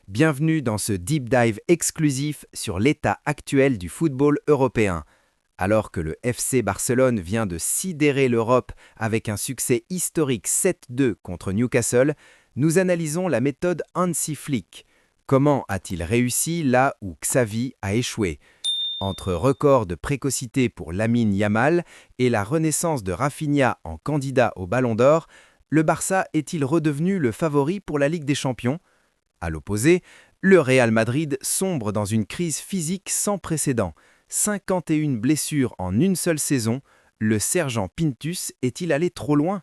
Bienvenue dans ce deep dive exclusif sur l'état actuel du football européen. Alors que le FC Barcelone vient de sidérer l'Europe avec un succès historique 7-2 contre Newcastle, nous analysons la méthode Hansi Flick. Comment a-t-il réussi là où Xavi a échoué? Entre record de précocité pour Lamine Yamal et la renaissance de Rafinha en candidat au Ballon d'Or, le Barça est-il redevenu le favori pour la Ligue des Champions? À l'opposé, le Real Madrid sombre dans une crise physique sans précédent. 51 blessures en une seule saison, le sergent Pintus est-il allé trop loin?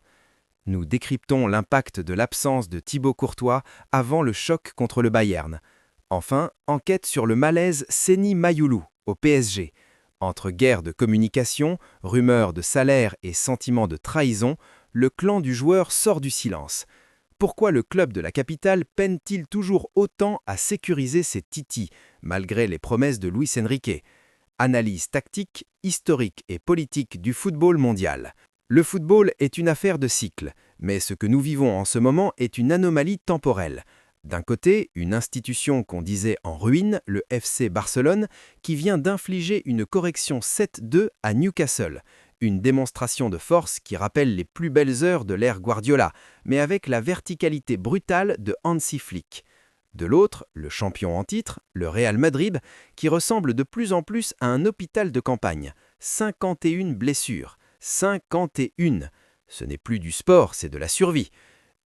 Nous décryptons l'impact de l'absence de Thibaut Courtois avant le choc contre le Bayern. Enfin, enquête sur le malaise Seny Mayulu au PSG. Entre guerre de communication, rumeurs de salaire et sentiments de trahison, le clan du joueur sort du silence. Pourquoi le club de la capitale peine-t-il toujours autant à sécuriser ses titis, malgré les promesses de Luis Enrique? Analyse tactique, historique et politique du football mondial. Le football est une affaire de cycle, mais ce que nous vivons en ce moment est une anomalie temporelle. D'un côté, une institution qu'on disait en ruine, le FC Barcelone, qui vient d'infliger une correction 7-2 à Newcastle. Une démonstration de force qui rappelle les plus belles heures de l'ère Guardiola, mais avec la verticalité brutale de Hansi Flick. De l'autre, le champion en titre, le Real Madrid, qui ressemble de plus en plus à un hôpital de campagne. 51 blessures. 51. Ce n'est plus du sport, c'est de la survie.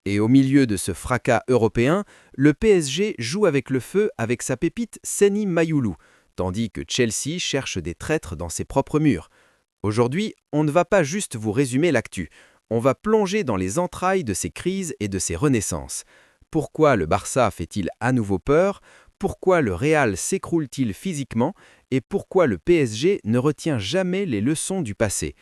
Et au milieu de ce fracas européen, le PSG joue avec le feu avec sa pépite Seny Mayulu, tandis que Chelsea cherche des traîtres dans ses propres murs. Aujourd'hui, on ne va pas juste vous résumer l'actu, on va plonger dans les entrailles de ces crises et de ces renaissances. Pourquoi le Barça fait-il à nouveau peur? Pourquoi le Real s'écroule-t-il physiquement? Et pourquoi le PSG ne retient jamais les leçons du passé?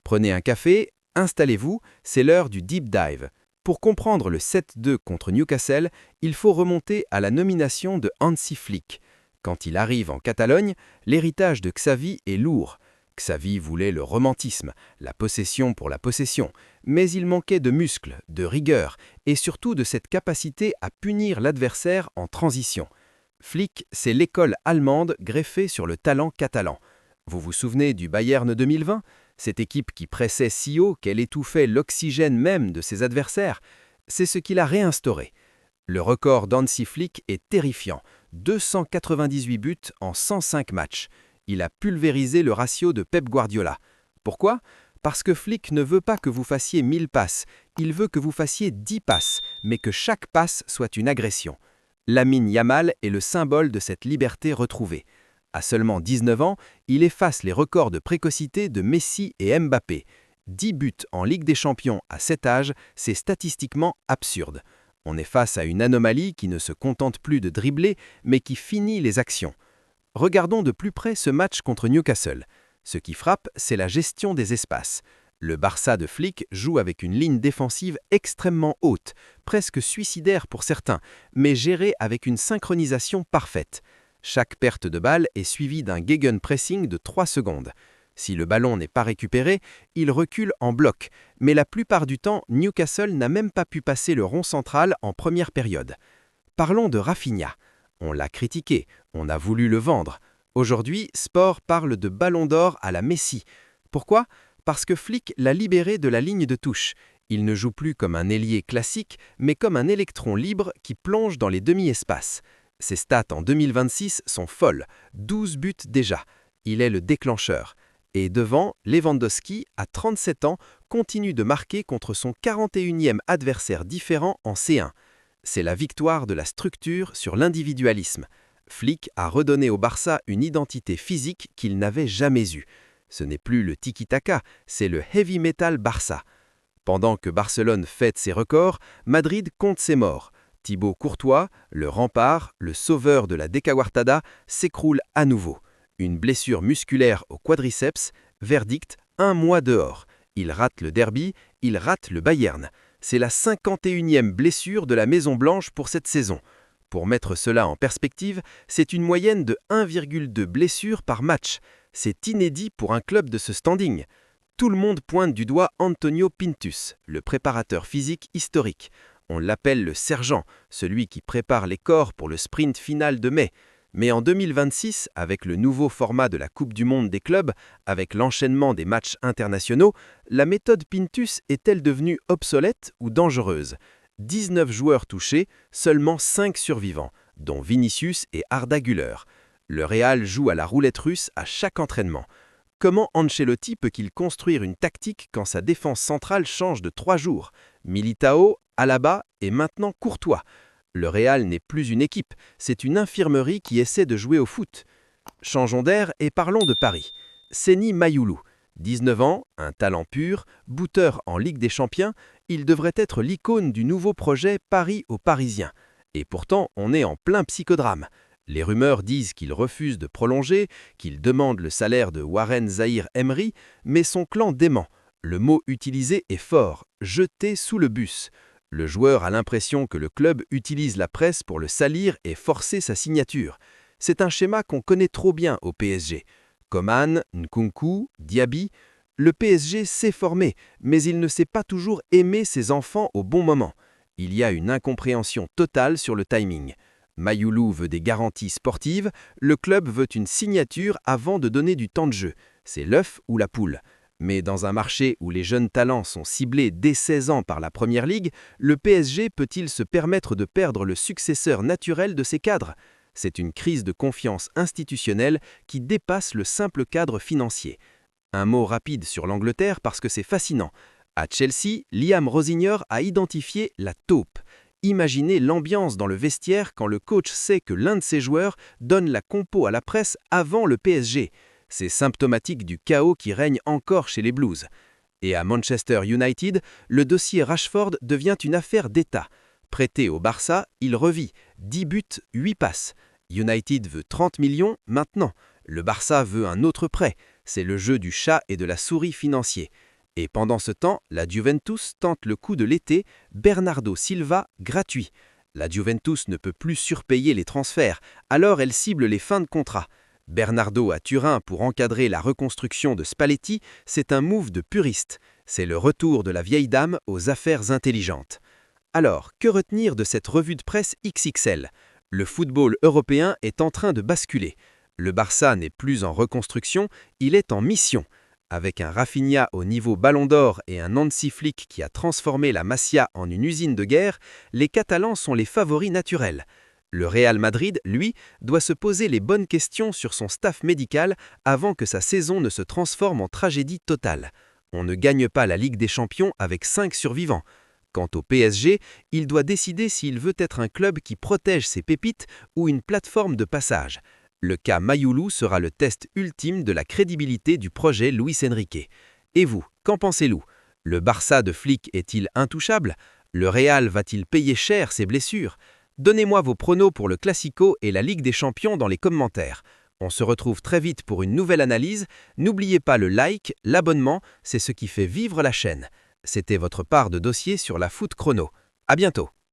Prenez un café, installez-vous, c'est l'heure du deep dive. Pour comprendre le 7-2 contre Newcastle, il faut remonter à la nomination de Hansi Flick. Quand il arrive en Catalogne, l'héritage de Xavi est lourd. Xavi voulait le romantisme, la possession pour la possession, mais il manquait de muscles, de rigueur et surtout de cette capacité à punir l'adversaire en transition. Flick, c'est l'école allemande greffée sur le talent catalan. Vous vous souvenez du Bayern 2020? Cette équipe qui pressait si haut qu'elle étouffait l'oxygène même de ses adversaires, c'est ce qu'il a réinstauré. Le record d'Hansi Flick est terrifiant, 298 buts en 105 matchs. Il a pulvérisé le ratio de Pep Guardiola. Pourquoi? Parce que Flick ne veut pas que vous fassiez 1000 passes, il veut que vous fassiez 10 passes, mais que chaque passe soit une agression. Lamine Yamal est le symbole de cette liberté retrouvée. À seulement 19 ans, il efface les records de précocité de Messi et Mbappé. 10 buts en Ligue des Champions à cet âge, c'est statistiquement absurde. On est face à une anomalie qui ne se contente plus de dribbler, mais qui finit les actions. Regardons de plus près ce match contre Newcastle. Ce qui frappe, c'est la gestion des espaces. Le Barça de Flick joue avec une ligne défensive extrêmement haute, presque suicidaire pour certains, mais gérée avec une synchronisation parfaite. Chaque perte de balle est suivie d'un gegenpressing de 3 secondes. Si le ballon n'est pas récupéré, il recule en bloc, mais la plupart du temps, Newcastle n'a même pas pu passer le rond central en première période. Parlons de Rafinha. On l'a critiqué, on a voulu le vendre. Aujourd'hui, Sport parle de Ballon d'Or à la Messi. Pourquoi? Parce que Flick l'a libéré de la ligne de touche. Il ne joue plus comme un ailier classique, mais comme un électron libre qui plonge dans les demi-espaces. Ses stats en 2026 sont folles, 12 buts déjà. Il est le déclencheur. Et devant, Lewandowski, à 37 ans, continue de marquer contre son 41e adversaire différent en C1. C'est la victoire de la structure sur l'individualisme. Flick a redonné au Barça une identité physique qu'il n'avait jamais eue. Ce n'est plus le tiki-taka, c'est le heavy metal Barça. Pendant que Barcelone fête ses records, Madrid compte ses morts. Thibaut Courtois, le rempart, le sauveur de la Decahuartada, s'écroule à nouveau. Une blessure musculaire au quadriceps, verdict, 1 mois dehors. Il rate le derby, il rate le Bayern. C'est la 51e blessure de la Maison-Blanche pour cette saison. Pour mettre cela en perspective, c'est une moyenne de 1,2 blessures par match. C'est inédit pour un club de ce standing. Tout le monde pointe du doigt Antonio Pintus, le préparateur physique historique. On l'appelle le sergent, celui qui prépare les corps pour le sprint final de mai. Mais en 2026, avec le nouveau format de la Coupe du Monde des clubs, avec l'enchaînement des matchs internationaux, la méthode Pintus est-elle devenue obsolète ou dangereuse? 19 joueurs touchés, seulement 5 survivants, dont Vinicius et Arda Güler. Le Real joue à la roulette russe à chaque entraînement. Comment Ancelotti peut-il construire une tactique quand sa défense centrale change de 3 jours? Militao, Alaba et maintenant Courtois. Le Real n'est plus une équipe, c'est une infirmerie qui essaie de jouer au foot. Changeons d'air et parlons de Paris. Seny Mayoulou, 19 ans, un talent pur, booteur en Ligue des Champions, il devrait être l'icône du nouveau projet Paris aux Parisiens. Et pourtant, on est en plein psychodrame. Les rumeurs disent qu'il refuse de prolonger, qu'il demande le salaire de Warren Zahir Emery, mais son clan dément. Le mot utilisé est fort, jeté sous le bus. Le joueur a l'impression que le club utilise la presse pour le salir et forcer sa signature. C'est un schéma qu'on connaît trop bien au PSG. Coman, Nkunku, Diaby, le PSG sait former, mais il ne sait pas toujours aimer ses enfants au bon moment. Il y a une incompréhension totale sur le timing. Mayoulou veut des garanties sportives, le club veut une signature avant de donner du temps de jeu. C'est l'œuf ou la poule. Mais dans un marché où les jeunes talents sont ciblés dès 16 ans par la Première Ligue, le PSG peut-il se permettre de perdre le successeur naturel de ses cadres? C'est une crise de confiance institutionnelle qui dépasse le simple cadre financier. Un mot rapide sur l'Angleterre parce que c'est fascinant. À Chelsea, Liam Rosignol a identifié la taupe. Imaginez l'ambiance dans le vestiaire quand le coach sait que l'un de ses joueurs donne la compo à la presse avant le PSG. C'est symptomatique du chaos qui règne encore chez les Blues. Et à Manchester United, le dossier Rashford devient une affaire d'État. Prêté au Barça, il revit 10 buts, 8 passes. United veut 30 millions maintenant. Le Barça veut un autre prêt. C'est le jeu du chat et de la souris financier. Et pendant ce temps, la Juventus tente le coup de l'été, Bernardo Silva gratuit. La Juventus ne peut plus surpayer les transferts, alors elle cible les fins de contrat. Bernardo à Turin pour encadrer la reconstruction de Spalletti, c'est un move de puriste. C'est le retour de la vieille dame aux affaires intelligentes. Alors, que retenir de cette revue de presse XXL? Le football européen est en train de basculer. Le Barça n'est plus en reconstruction, il est en mission. Avec un Rafinha au niveau Ballon d'Or et un Hansi Flick qui a transformé la Masia en une usine de guerre, les Catalans sont les favoris naturels. Le Real Madrid, lui, doit se poser les bonnes questions sur son staff médical avant que sa saison ne se transforme en tragédie totale. On ne gagne pas la Ligue des Champions avec 5 survivants. Quant au PSG, il doit décider s'il veut être un club qui protège ses pépites ou une plateforme de passage. Le cas Mayoulou sera le test ultime de la crédibilité du projet Luis Enrique. Et vous, qu'en pensez-vous? Le Barça de Flick est-il intouchable? Le Real va-t-il payer cher ses blessures? Donnez-moi vos pronos pour le Classico et la Ligue des Champions dans les commentaires. On se retrouve très vite pour une nouvelle analyse. N'oubliez pas le like, l'abonnement, c'est ce qui fait vivre la chaîne. C'était votre part de dossier sur la Foot Chrono. À bientôt.